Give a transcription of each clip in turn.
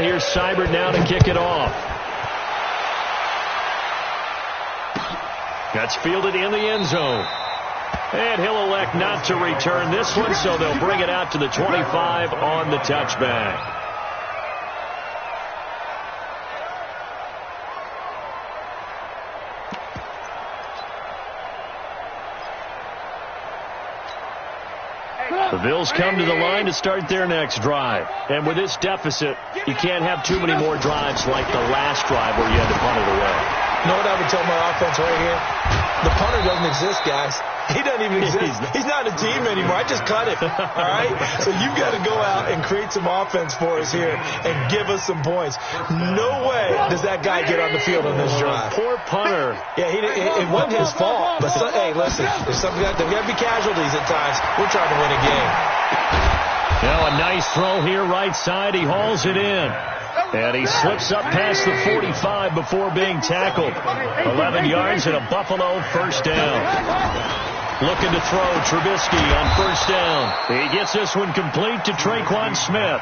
Here's Seibert now to kick it off. That's fielded in the end zone. And he'll elect not to return this one, so they'll bring it out to the 25 on the touchback. The Bills come to the line to start their next drive. And with this deficit, you can't have too many more drives like the last drive where you had to punt it away. You know what I would tell my offense right here? The punter doesn't exist, guys. He doesn't even exist. He's not a team anymore. I just cut him. All right? So you've got to go out and create some offense for us here and give us some points. No way does that guy get on the field on this drive. Poor punter. Yeah, it wasn't his fault. But, hey, listen, there's got to be casualties at times. We're trying to win a game. Now a nice throw here right side. He hauls it in. And he slips up past the 45 before being tackled. 11 yards and a Buffalo first down. Looking to throw Trubisky on first down. He gets this one complete to Traquan Smith.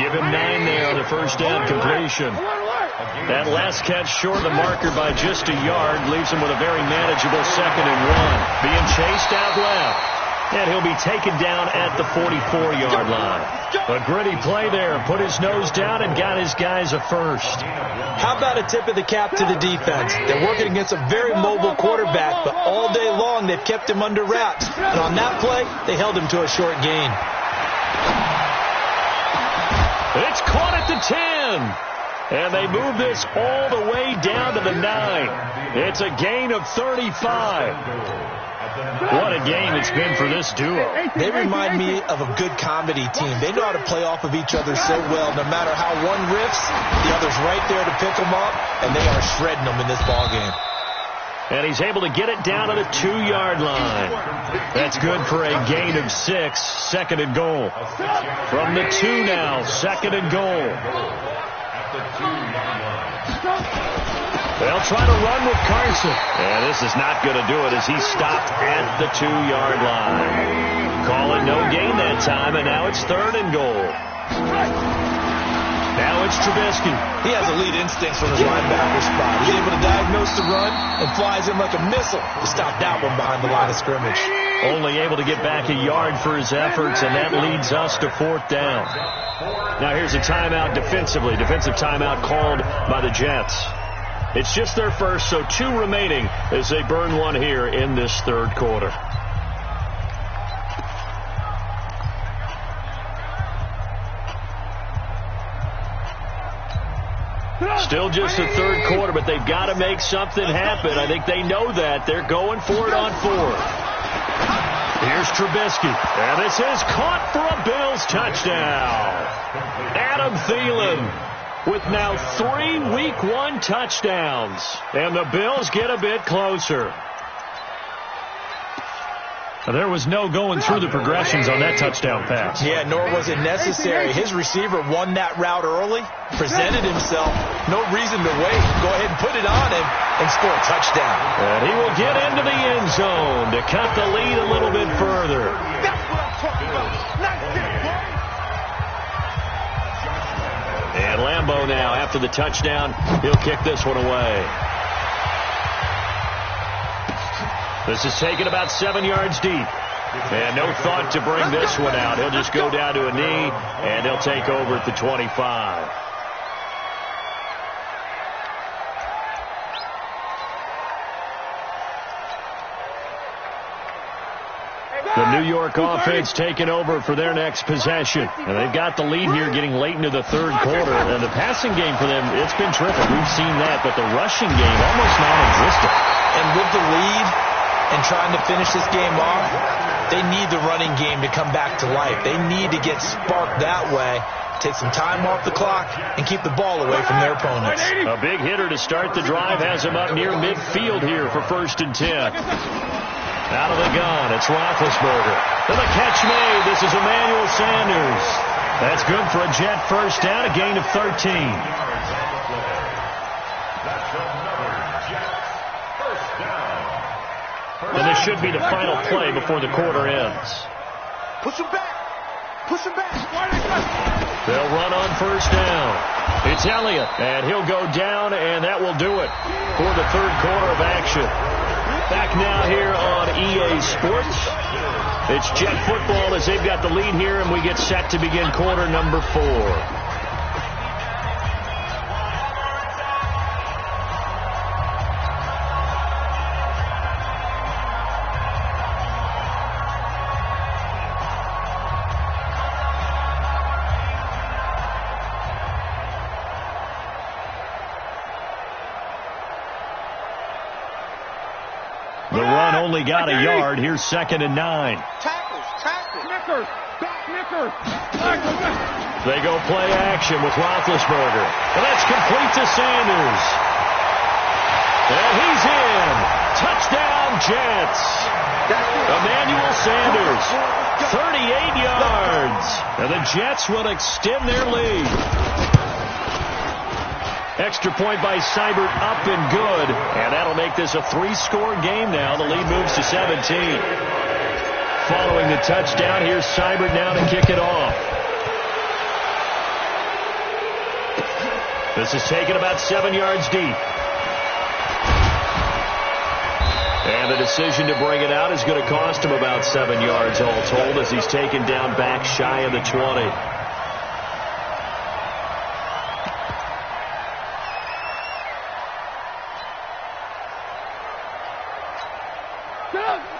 Give him 9 there on the first down completion. That last catch short of the marker by just a yard leaves him with a very manageable 2nd and 1. Being chased out left. And he'll be taken down at the 44-yard line. A gritty play there. Put his nose down and got his guys a first. How about a tip of the cap to the defense? They're working against a very mobile quarterback, but all day long they've kept him under wraps. And on that play, they held him to a short gain. It's caught at the 10. And they move this all the way down to the 9. It's a gain of 35. What a game it's been for this duo. They remind me of a good comedy team. They know how to play off of each other so well. No matter how one riffs, the other's right there to pick them up, and they are shredding them in this ballgame. And he's able to get it down to the 2-yard line. That's good for a gain of 6. 2nd and goal. From the 2 now, 2nd and goal. They'll try to run with Carson. And this is not going to do it as he's stopped at the 2-yard line. Call it no gain that time, and now it's 3rd and goal. Now it's Trubisky. He has elite instincts from his linebacker spot. He's able to diagnose the run and flies in like a missile to stop that one behind the line of scrimmage. Only able to get back a yard for his efforts, and that leads us to 4th down. Now here's a timeout defensively. Defensive timeout called by the Jets. It's just their first, so 2 remaining as they burn one here in this 3rd quarter. Still just the 3rd quarter, but they've got to make something happen. I think they know that. They're going for it on 4th. Here's Trubisky. And this is caught for a Bills touchdown. Adam Thielen with now 3 Week 1 touchdowns. And the Bills get a bit closer. There was no going through the progressions on that touchdown pass. Yeah, nor was it necessary. His receiver won that route early, presented himself. No reason to wait. Go ahead and put it on him and score a touchdown. And he will get into the end zone to cut the lead a little bit further. That's what I'm talking about. And Lambeau now, after the touchdown, he'll kick this one away. This is taken about 7 yards deep. And no thought to bring this one out. He'll just go down to a knee, and he'll take over at the 25. The New York offense taking over for their next possession. And they've got the lead here getting late into the 3rd quarter. And the passing game for them, it's been terrific. We've seen that. But the rushing game almost non-existent. And with the lead and trying to finish this game off, they need the running game to come back to life. They need to get sparked that way, take some time off the clock, and keep the ball away from their opponents. A big hitter to start the drive has him up near midfield here for 1st and 10. Out of the gun, it's Roethlisberger. And the catch made. This is Emmanuel Sanders. That's good for a Jet first down, a gain of 13. And this should be the final play before the quarter ends. Push him back. Push him back. They'll run on first down. It's Elliott, and he'll go down, and that will do it for the third quarter of action. Back now here on EA Sports. It's Jet football as they've got the lead here, and we get set to begin quarter number 4. The run only got a yard. Here's 2nd and 9. Tackles. They go play action with Roethlisberger. And that's complete to Sanders. And he's in. Touchdown, Jets. Emmanuel Sanders, 38 yards. And the Jets will extend their lead. Extra point by Seibert, up and good. And that'll make this a 3-score game now. The lead moves to 17. Following the touchdown, here's Seibert now to kick it off. This is taken about 7 yards deep. And the decision to bring it out is going to cost him about 7 yards all told as he's taken down back shy of the 20.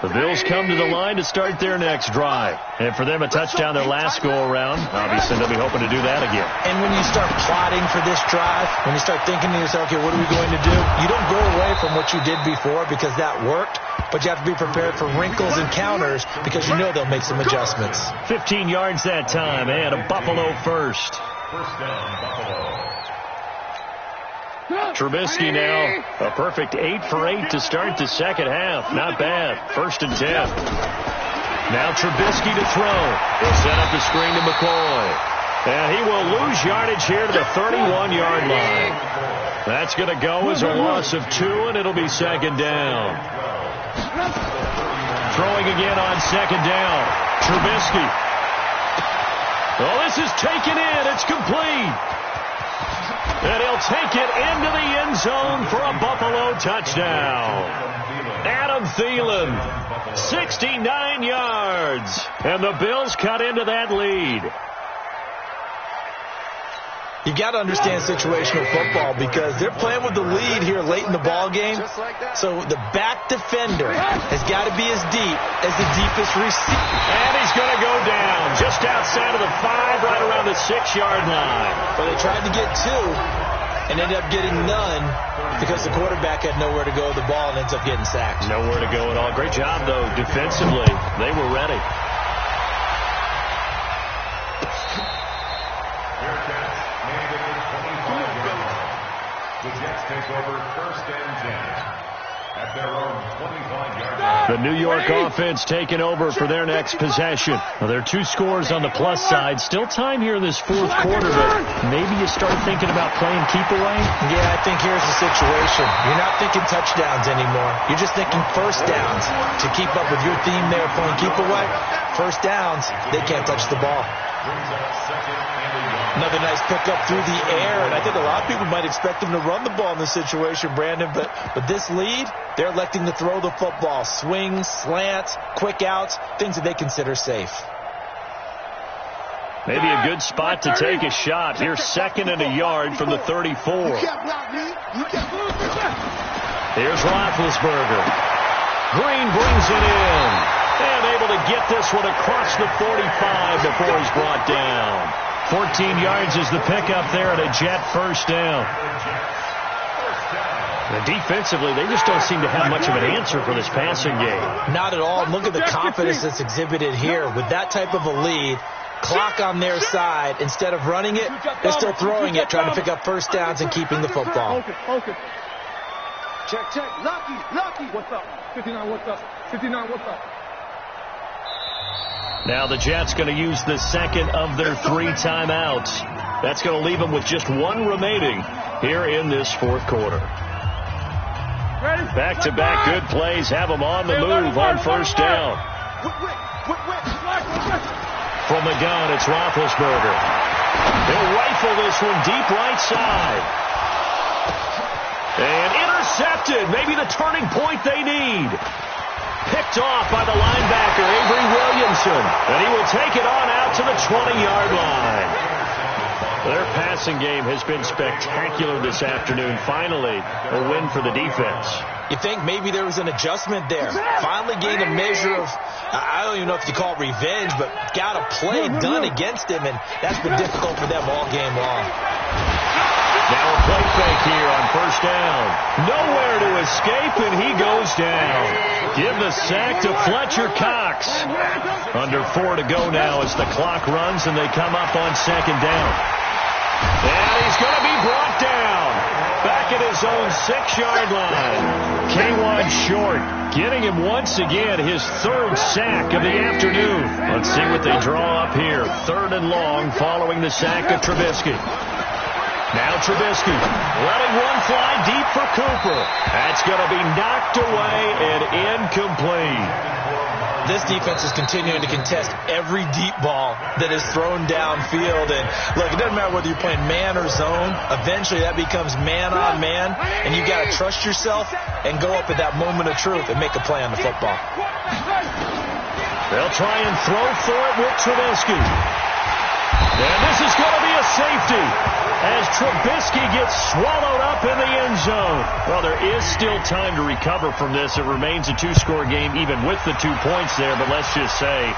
The Bills come to the line to start their next drive. And for them, a touchdown their last go-around. Obviously, they'll be hoping to do that again. And when you start plotting for this drive, when you start thinking to yourself, okay, what are we going to do? You don't go away from what you did before because that worked, but you have to be prepared for wrinkles and counters because you know they'll make some adjustments. 15 yards that time, and a Buffalo first. First down, Buffalo. Trubisky now a perfect 8 for 8 to start the second half. Not bad. 1st and 10. Now Trubisky to throw. He'll set up the screen to McCoy. And he will lose yardage here to the 31-yard line. That's going to go as a loss of 2, and it'll be 2nd down. Throwing again on 2nd down. Trubisky. Oh, this is taken in. It's complete. And he'll take it into the end zone for a Buffalo touchdown. Adam Thielen, 69 yards. And the Bills cut into that lead. You got to understand situational football because they're playing with the lead here late in the ball game. So the back defender has got to be as deep as the deepest receiver. And he's going to go down just outside of the 5, right around the 6-yard line. But they tried to get 2 and ended up getting none because the quarterback had nowhere to go with the ball and ends up getting sacked. Nowhere to go at all. Great job, though, defensively. They were ready. The Jets take over 1st and 10 at their own 25-yard line. The New York offense taking over for their next possession. Well, there are 2 scores on the plus side. Still time here in this 4th quarter, but maybe you start thinking about playing keep away? Yeah, I think here's the situation. You're not thinking touchdowns anymore. You're just thinking first downs. To keep up with your theme there, playing keep away, first downs, they can't touch the ball. Another nice pickup through the air, and I think a lot of people might expect them to run the ball in this situation, Brandon, but with this lead, they're electing to throw the football. Swings, slants, quick outs, things that they consider safe. Maybe a good spot to take a shot. Here's 2nd and a yard from the 34. Here's Roethlisberger. Green brings it in. And able to get this one across the 45 before he's brought down. 14 yards is the pickup there at a Jet first down. And defensively, they just don't seem to have much of an answer for this passing game. Not at all. Look at the confidence that's exhibited here. With that type of a lead, clock on their side, instead of running it, they're still throwing it, trying to pick up first downs and keeping the football. Okay. Check. Lucky. What's up? 59, what's up? 59, what's up? Now the Jets going to use the 2nd of their 3 timeouts. That's going to leave them with just 1 remaining here in this 4th quarter. Back-to-back good plays have them on the move on first down. From the gun, it's Roethlisberger. He'll rifle this one deep right side. And intercepted. Maybe the turning point they need. Picked off by the linebacker, Avery Williamson. And he will take it on out to the 20-yard line. Their passing game has been spectacular this afternoon. Finally, a win for the defense. You think maybe there was an adjustment there. Finally gained a measure of, I don't even know if you call it revenge, but got a play done against him, and that's been difficult for them all game long. Now a play fake here on first down. Nowhere to escape, and he goes down. Give the sack to Fletcher Cox. Under 4 to go now as the clock runs, and they come up on second down. And he's going to be brought down. Back at his own 6-yard line. K1 short, getting him once again his 3rd sack of the afternoon. Let's see what they draw up here. 3rd and long following the sack of Trubisky. Now Trubisky letting one fly deep for Cooper. That's going to be knocked away and incomplete. This defense is continuing to contest every deep ball that is thrown downfield. And, look, it doesn't matter whether you're playing man or zone. Eventually that becomes man on man, and you've got to trust yourself and go up at that moment of truth and make a play on the football. They'll try and throw for it with Trubisky. And this is going to be a safety as Trubisky gets swallowed up in the end zone. Well, there is still time to recover from this. It remains a 2-score game even with the 2 points there, but let's just say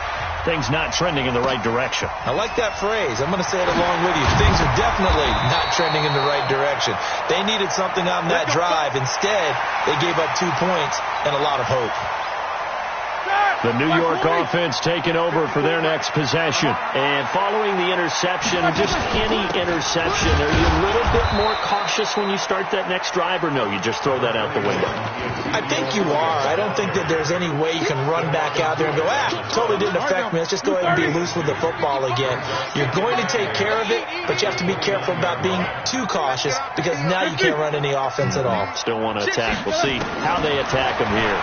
things not trending in the right direction. I like that phrase. I'm going to say it along with you. Things are definitely not trending in the right direction. They needed something on that drive. Instead, they gave up 2 points and a lot of hope. The New York offense taking over for their next possession. And following the interception, just any interception, are you a little bit more cautious when you start that next drive, or no, you just throw that out the window? I think you are. I don't think that there's any way you can run back out there and go, totally didn't affect me. Let's just go ahead and be loose with the football again. You're going to take care of it, but you have to be careful about being too cautious because now you can't run any offense at all. Still want to attack. We'll see how they attack him here.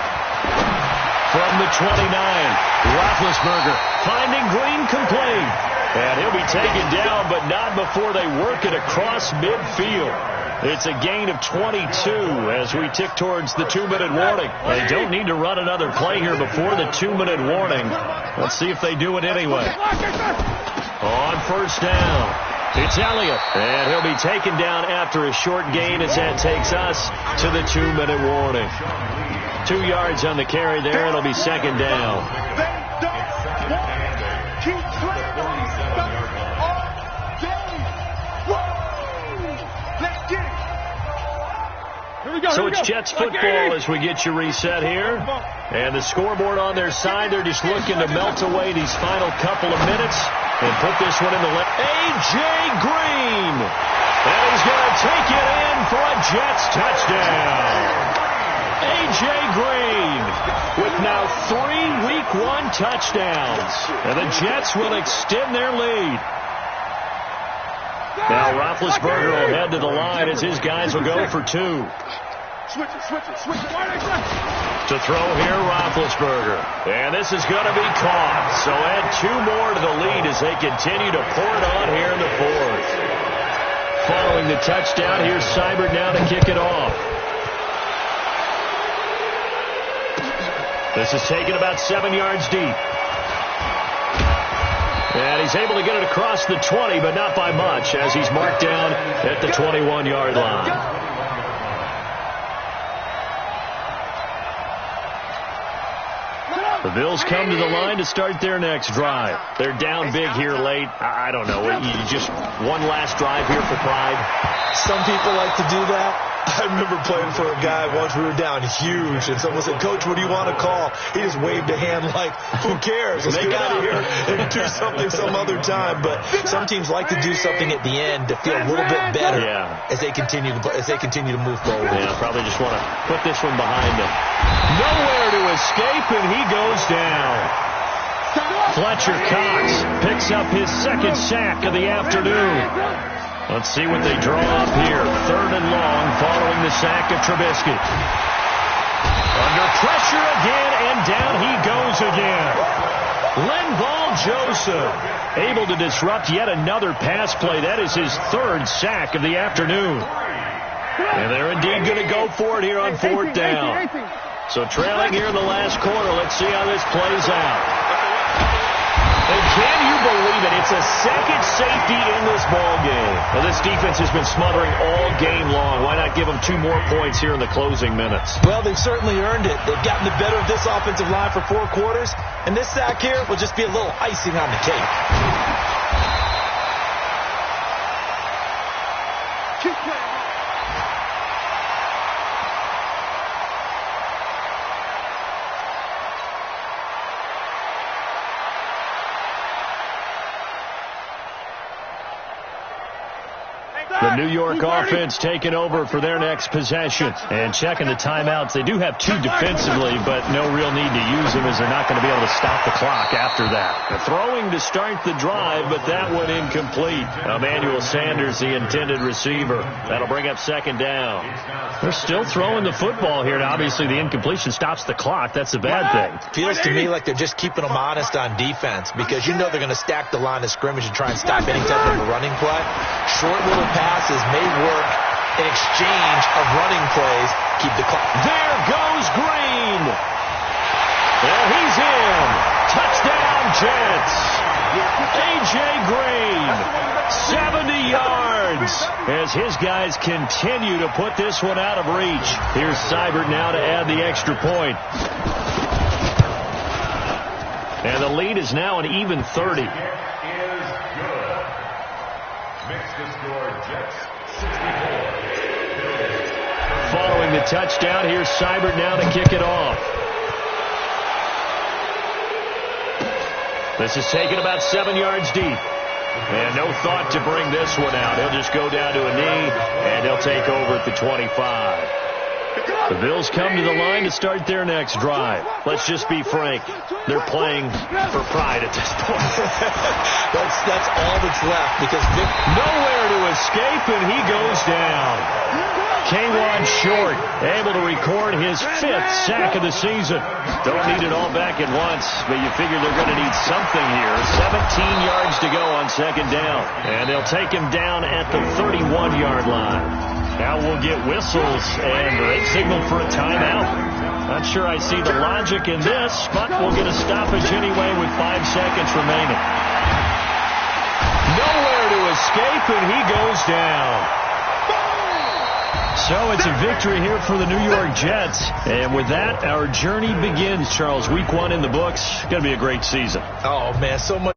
From the 29, Roethlisberger finding Green complete. And he'll be taken down, but not before they work it across midfield. It's a gain of 22 as we tick towards the 2-minute warning. They don't need to run another play here before the 2-minute warning. Let's see if they do it anyway. On first down, it's Elliott. And he'll be taken down after a short gain as that takes us to the 2-minute warning. 2 yards on the carry there. It'll be second down. So it's Jets football as we get you reset here. And the scoreboard on their side, they're just looking to melt away these final couple of minutes and put this one in the left. A.J. Green. And he's going to take it in for a Jets touchdown. A.J. Green with now 3 Week 1 touchdowns. And the Jets will extend their lead. Now Roethlisberger will head to the line as his guys will go for 2. Switch it. To throw here, Roethlisberger. And this is going to be caught. So add 2 more to the lead as they continue to pour it on here in the 4th. Following the touchdown, here's Seibert now to kick it off. This is taken about 7 yards deep. And he's able to get it across the 20, but not by much, as he's marked down at the 21-yard line. The Bills come to the line to start their next drive. They're down big here late. I don't know. You just one last drive here for pride. Some people like to do that. I remember playing for a guy once. We were down huge, and someone said, "Coach, what do you want to call?" He just waved a hand like, "Who cares? Let's get out of here and do something some other time." But some teams like to do something at the end to feel a little bit better as they continue to move forward. Yeah, probably just want to put this one behind them. Nowhere to escape, and he goes down. Fletcher Cox picks up his 2nd sack of the afternoon. Let's see what they draw up here. 3rd and long following the sack of Trubisky. Under pressure again, and down he goes again. Linval Joseph able to disrupt yet another pass play. That is his third sack of the afternoon. And they're indeed going to go for it here on fourth down. So trailing here in the last quarter. Let's see how this plays out. And can you believe it? It's a second safety in this ball game. Well, this defense has been smothering all game long. Why not give them 2 more points here in the closing minutes? Well, they've certainly earned it. They've gotten the better of this offensive line for 4 quarters, and this sack here will just be a little icing on the cake. Keep playing. The New York offense taking over for their next possession. And checking the timeouts. They do have 2 defensively, but no real need to use them as they're not going to be able to stop the clock after that. The throwing to start the drive, but that one incomplete. Emmanuel Sanders, the intended receiver. That'll bring up second down. They're still throwing the football here, and obviously the incompletion stops the clock. That's a bad thing. Feels to me like they're just keeping them honest on defense because you know they're going to stack the line of scrimmage and try and stop any type of a running play. Short little passes may work in exchange of running plays. Keep the clock. There goes Green. And he's in. Touchdown, Jets. A.J. Green, 70 yards as his guys continue to put this one out of reach. Here's Seibert now to add the extra point. And the lead is now an even 30. Following the touchdown, here's Seibert now to kick it off. This is taken about 7 yards deep. And no thought to bring this one out. He'll just go down to a knee, and they'll take over at the 25. The Bills come to the line to start their next drive. Let's just be frank. They're playing for pride at this point. That's all that's left because nowhere to escape, and he goes down. K'Wan Short able to record his 5th sack of the season. Don't need it all back at once, but you figure they're going to need something here. 17 yards to go on second down, and they'll take him down at the 31-yard line. Now we'll get whistles, and they signal for a timeout. Not sure I see the logic in this, but we'll get a stoppage anyway with 5 seconds remaining. Nowhere to escape, and he goes down. So it's a victory here for the New York Jets. And with that, our journey begins, Charles. Week 1 in the books. Going to be a great season. Oh, man, so much.